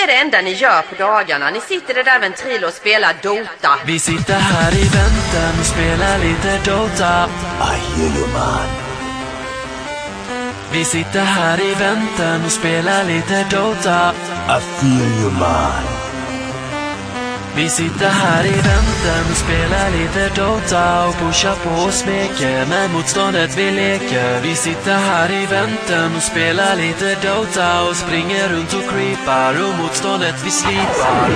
är det enda ni gör på dagarna? Ni sitter där med en tril och spelar Dota. Vi sitter här i väntan och spelar lite Dota. I hear you, man. Vi sitter här i väntan och spelar lite Dota. I feel you, man. Vi sitter här i väntan och spelar lite Dota och pushar på och smeker med motståndet vi leker. Vi sitter här i väntan och spelar lite Dota och springer runt och creepar och motståndet vi slipar.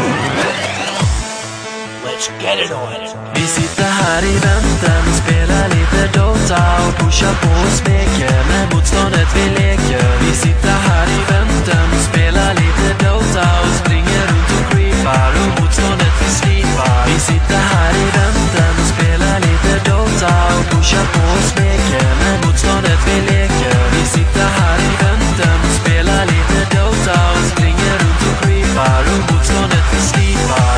Let's get it on. Vi sitter här i väntan och spelar lite Dota och pushar på och smeker med motståndet vi leker. Vi sitter här i väntan och spelar lite Dota och springer runt och creepar och motståndet vi slipar. Vi sitter här i väntan och spelar lite Dota och pushar på och smeker med motståndet vi leker. Vi sitter här i väntan och spelar lite Dota och springer runt och creepar och motståndet vi slipar.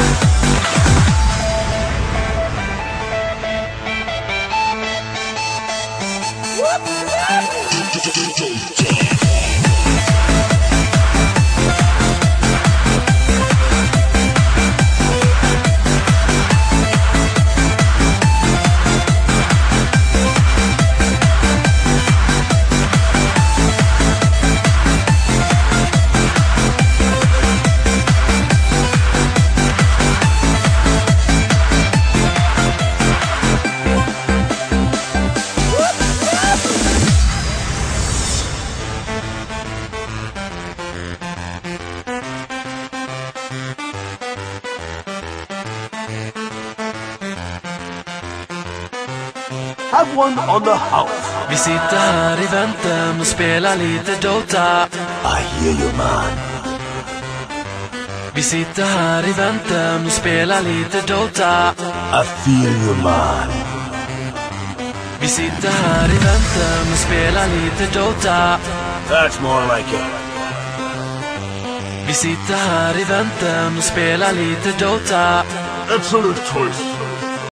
Have one on the house. Vi sitter här i väntan och spelar lite Dota. I hear you, man. Vi sitter här i väntan och spelar lite Dota. I feel you, man. Vi sitter här i väntan och spelar lite Dota. That's more like it. Vi sitter här i väntan och spelar lite Dota. Excellent choice.